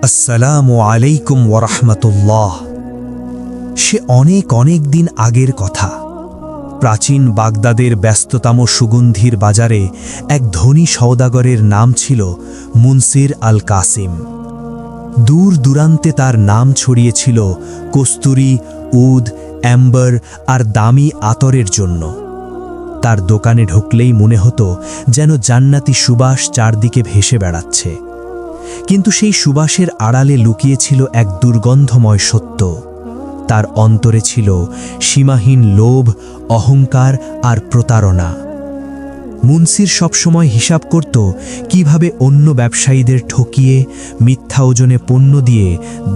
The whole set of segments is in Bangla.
আসসালামু আলাইকুম ওয়ারাহমাতুল্লাহ। সে অনেক অনেক দিন আগের কথা। প্রাচীন বাগদাদের ব্যস্ততম সুগন্ধির বাজারে এক ধনী সওদাগরের নাম ছিল মুনসির আল কাসিম। দূর দূরান্তে তার নাম ছড়িয়েছিল কস্তুরী, উদ, অ্যাম্বার আর দামি আতরের জন্য। তার দোকানে ঢুকলেই মনে হতো যেন জান্নাতি সুবাস চারদিকে ভেসে বেড়াচ্ছে। কিন্তু সেই সুবাসের আড়ালে লুকিয়েছিল এক দুর্গন্ধময় সত্য। তার অন্তরে ছিল সীমাহীন লোভ, অহংকার আর প্রতারণা। মুনসির সবসময় হিসাব করত কিভাবে অন্য ব্যবসায়ীদের ঠকিয়ে মিথ্যা ওজনে পণ্য দিয়ে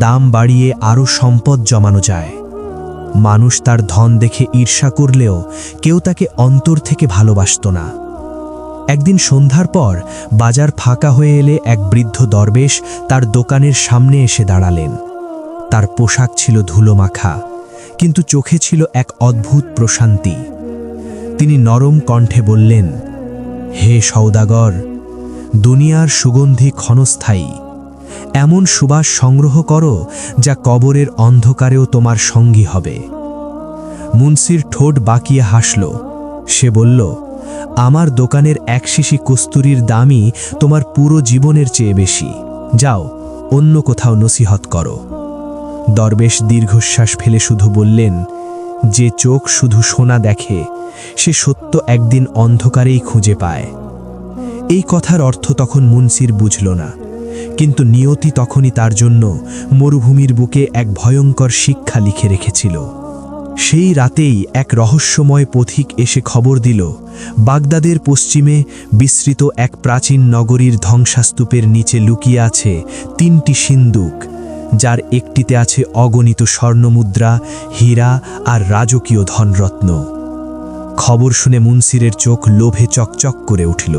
দাম বাড়িয়ে আরও সম্পদ জমানো যায়। মানুষ তার ধন দেখে ঈর্ষা করলেও কেউ তাকে অন্তর থেকে ভালোবাসত না। একদিন সন্ধ্যার পর বাজার ফাঁকা হয়ে এলে এক বৃদ্ধ দরবেশ তার দোকানের সামনে এসে দাঁড়ালেন। তার পোশাক ছিল ধুলোমাখা, কিন্তু চোখে ছিল এক অদ্ভুত প্রশান্তি। তিনি নরম কণ্ঠে বললেন, হে সওদাগর, দুনিয়ার সুগন্ধি ক্ষণস্থায়ী। এমন সুবাস সংগ্রহ করো যা কবরের অন্ধকারেও তোমার সঙ্গী হবে। মুনসির ঠোঁট বাঁকিয়ে হাসল। সে বলল, আমার দোকানের এক শিশি কস্তুরীর দামই তোমার পুরো জীবনের চেয়ে বেশি। যাও, অন্য কোথাও নসিহত করো। দরবেশ দীর্ঘশ্বাস ফেলে শুধু বললেন, যে চোখ শুধু সোনা দেখে সে সত্য একদিন অন্ধকারেই খুঁজে পায়। এই কথার অর্থ তখন মুনসির বুঝল না, কিন্তু নিয়তি তখনই তার জন্য মরুভূমির বুকে এক ভয়ঙ্কর শিক্ষা লিখে রেখেছিল। সেই রাতেই এক রহস্যময় পথিক এসে খবর দিল, বাগদাদের পশ্চিমে বিস্তৃত এক প্রাচীন নগরীর ধ্বংসাস্তূপের নিচে লুকিয়ে আছে 3টি সিন্দুক, যার একটিতে আছে অগণিত স্বর্ণমুদ্রা, হীরা আর রাজকীয় ধনরত্ন। খবর শুনে মুনসিরের চোখ লোভে চকচক করে উঠল।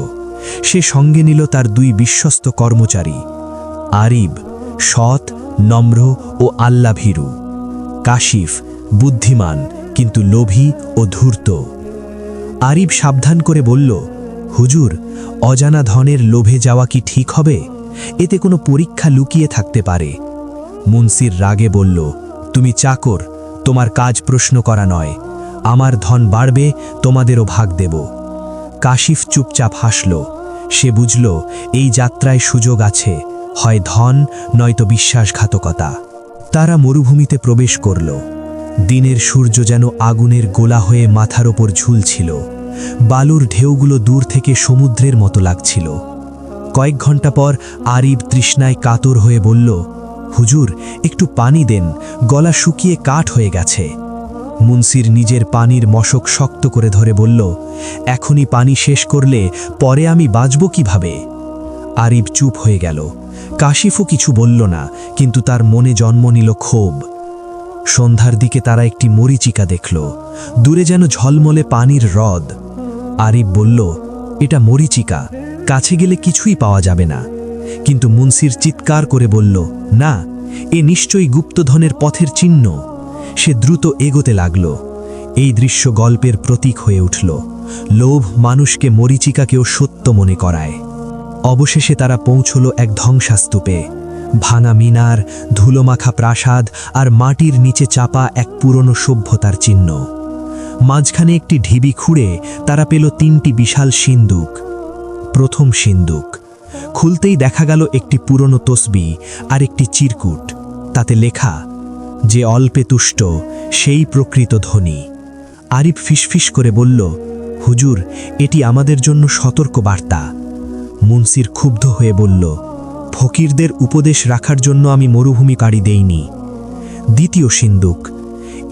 সে সঙ্গে নিল তার 2 বিশ্বস্ত কর্মচারী, আরিব, সৎ, নম্র ও আল্লাভীরু; কাশিফ, বুদ্ধিমান কিন্তু লোভী ও ধূর্ত। আরিব সাবধান করে বলল, হুজুর, অজানা ধনের লোভে যাওয়া কি ঠিক হবে? এতে কোনো পরীক্ষা লুকিয়ে থাকতে পারে। মুনসির রাগে বলল, তুমি চাকর, তোমার কাজ প্রশ্ন করা নয়। আমার ধন বাড়বে, তোমাদেরও ভাগ দেব। কাশিফ চুপচাপ হাসল। সে বুঝল এই যাত্রায় সুযোগ আছে, হয় ধন নয়তো বিশ্বাসঘাতকতা। তারা মরুভূমিতে প্রবেশ করল। দিনের সূর্য যেন আগুনের গোলা হয়ে মাথার ওপর ঝুলছিল। বালুর ঢেউগুলো দূর থেকে সমুদ্রের মতো লাগছিল। কয়েক ঘন্টা পর আরিব তৃষ্ণায় কাতর হয়ে বলল, হুজুর, একটু পানি দেন, গলা শুকিয়ে কাঠ হয়ে গেছে। মুনসির নিজের পানির মশক শক্ত করে ধরে বলল, এখনই পানি শেষ করলে পরে আমি বাঁচব কিভাবে? আরিব চুপ হয়ে গেল। কাশিফও কিছু বলল না, কিন্তু তার মনে জন্ম নিল ক্ষোভ। সন্ধ্যার দিকে তারা একটি মরীচিকা দেখল, দূরে যেন ঝলমলে পানির হ্রদ। আরিব বলল, এটা মরীচিকা, কাছে গেলে কিছুই পাওয়া যাবে না। কিন্তু মুনসির চিৎকার করে বলল, না, এ নিশ্চয়ই গুপ্তধনের পথের চিহ্ন। সে দ্রুত এগোতে লাগল। এই দৃশ্য গল্পের প্রতীক হয়ে উঠল। লোভ মানুষকে মরীচিকাকেও সত্য মনে করায়। অবশেষে তারা পৌঁছল এক ধ্বংসাস্তূপে। ভাঙা মিনার, ধুলোমাখা প্রাসাদ আর মাটির নিচে চাপা এক পুরনো সভ্যতার চিহ্ন। মাঝখানে একটি ঢিবি খুঁড়ে তারা পেল 3টি বিশাল সিন্দুক। প্রথম সিন্দুক খুলতেই দেখা গেল একটি পুরনো তসবি আর একটি চিরকুট। তাতে লেখা, যে অল্পে তুষ্ট সেই প্রকৃত ধনী। আরিফ ফিসফিস করে বলল, হুজুর, এটি আমাদের জন্য সতর্ক বার্তা। মুনসির ক্ষুব্ধ হয়ে বলল, ফকিরদের উপদেশ রাখার জন্য আমি মরুভূমি কাড়ি দেইনি। দ্বিতীয় সিন্দুক।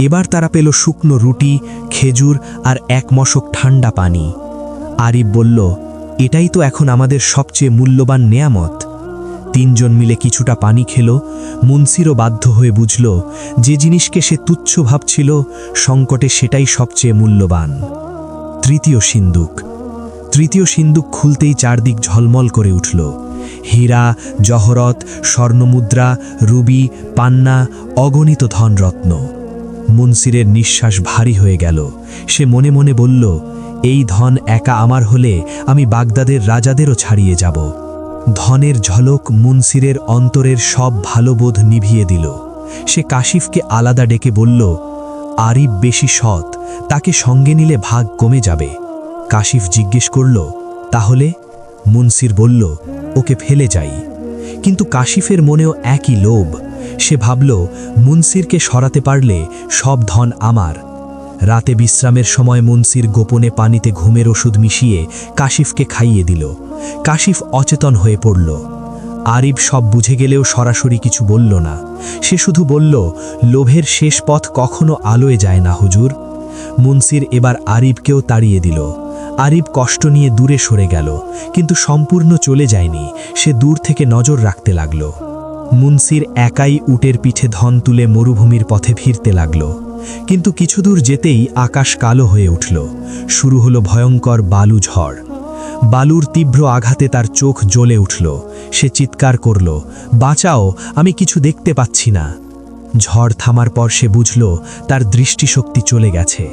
এবার তারা পেল শুকনো রুটি, খেজুর আর 1 মশক ঠান্ডা পানি। আরিফ বলল, এটাই তো এখন আমাদের সবচেয়ে মূল্যবান নেয়ামত। 3 জন মিলে কিছুটা পানি খেল। মুনসিরও বাধ্য হয়ে বুঝল, যে জিনিসকে সে তুচ্ছ ভাবছিল, সংকটে সেটাই সবচেয়ে মূল্যবান। তৃতীয় সিন্দুক খুলতেই চারদিক ঝলমল করে উঠল। হীরা, জহরত, স্বর্ণমুদ্রা, রুবি, পান্না, অগণিত ধনরত্ন। মুনসিরের নিঃশ্বাস ভারী হয়ে গেল। সে মনে মনে বলল, এই ধন একা আমার হলে আমি বাগদাদের রাজাদেরও ছাড়িয়ে যাব। ধনের ঝলক মুনসিরের অন্তরের সব ভালো বোধ নিভিয়ে দিল। সে কাশিফকে আলাদা ডেকে বলল, আরিফ বেশি সৎ, তাকে সঙ্গে নিলে ভাগ কমে যাবে। কাশিফ জিজ্ঞেস করল, তাহলে? মুনসির বলল, ওকে ফেলে যাই। কিন্তু কাশিফের মনেও একই লোভ। সে ভাবল, মুনসিরকে সরাতে পারলে সব ধন আমার। রাতে বিশ্রামের সময় মুনসির গোপনে পানিতে ঘুমের ওষুধ মিশিয়ে কাশিফকে খাইয়ে দিল। কাশিফ অচেতন হয়ে পড়ল। আরিফ সব বুঝে গেলেও সরাসরি কিছু বলল না। সে শুধু বলল, লোভের শেষ পথ কখনো আলোয় যায় না হুজুর। মুনসির এবার আরিফকেও তাড়িয়ে দিল। আরিফ কষ্ট নিয়ে দূরে সরে গেল, কিন্তু সম্পূর্ণ চলে যায়নি। সে দূর থেকে নজর রাখতে লাগল। মুনসির একাই উটের পিঠে ধন তুলে মরুভূমির পথে ফিরতে লাগল। কিন্তু কিছু দূর যেতেই আকাশ কালো হয়ে উঠল। শুরু হলো ভয়ঙ্কর বালু ঝড়। বালুর তীব্র আঘাতে তার চোখ জ্বলে উঠল। সে চিৎকার করল, বাঁচাও, আমি কিছু দেখতে পাচ্ছি না। ঝড় থামার পর সে বুঝল তার দৃষ্টিশক্তি চলে গেছে।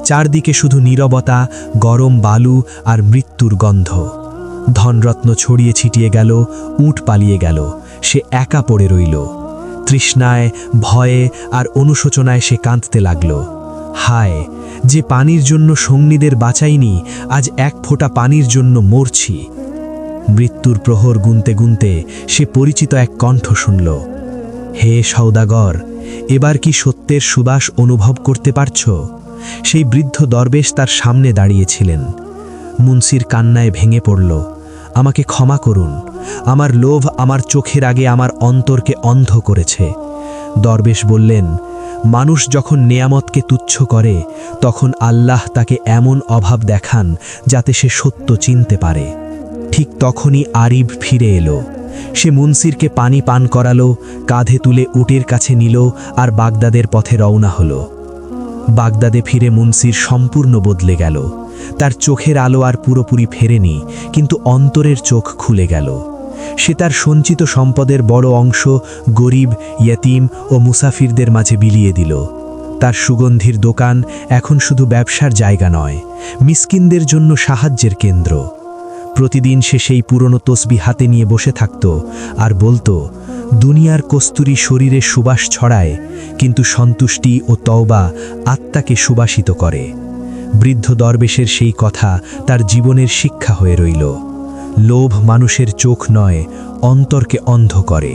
চারদিকে শুধু নীরবতা, গরম বালু আর মৃত্যুর গন্ধ। ধনরত্ন ছড়িয়ে ছিটিয়ে গেল, উট পালিয়ে গেল। সে একা পড়ে রইল। তৃষ্ণায়, ভয়ে আর অনুশোচনায় সে কাঁদতে লাগল। হায়, যে পানির জন্য সঙ্গীদের বাঁচাইনি, আজ এক ফোঁটা পানির জন্য মরছি। মৃত্যুর প্রহর গুনতে গুনতে সে পরিচিত এক কণ্ঠ শুনল, হে সওদাগর, এবার কি সত্যের সুবাস অনুভব করতে পারছ? সেই বৃদ্ধ দরবেশ তার সামনে দাঁড়িয়েছিলেন। মুনসির কান্নায় ভেঙে পড়ল, আমাকে ক্ষমা করুন, আমার লোভ আমার চোখের আগে আমার অন্তরকে অন্ধ করেছে। দরবেশ বললেন, মানুষ যখন নেয়ামতকে তুচ্ছ করে, তখন আল্লাহ তাকে এমন অভাব দেখান যাতে সে সত্য চিনতে পারে। ঠিক তখনই আরিফ ফিরে এলো। সে মুনসিরকে পানি পান করালো, কাঁধে তুলে উটের কাছে নিল আর বাগদাদের পথে রওনা হলো। বাগদাদে ফিরে মুনসির সম্পূর্ণ বদলে গেল। তার চোখের আলো আর পুরোপুরি ফেরেনি, কিন্তু অন্তরের চোখ খুলে গেল। সে তার সঞ্চিত সম্পদের বড় অংশ গরিব, ইয়েতিম ও মুসাফিরদের মাঝে বিলিয়ে দিল। তার সুগন্ধির দোকান এখন শুধু ব্যবসার জায়গা নয়, মিসকিনদের জন্য সাহায্যের কেন্দ্র। প্রতিদিন সে সেই পুরনো তসবি হাতে নিয়ে বসে থাকত আর বলতো, দুনিয়ার কস্তুরী শরীরে সুবাস ছড়ায়, কিন্তু সন্তুষ্টি ও তওবা আত্মাকে সুবাসিত করে। বৃদ্ধ দরবেশের সেই কথা তার জীবনের শিক্ষা হয়ে রইল। লোভ মানুষের চোখ নয়, অন্তরকে অন্ধ করে।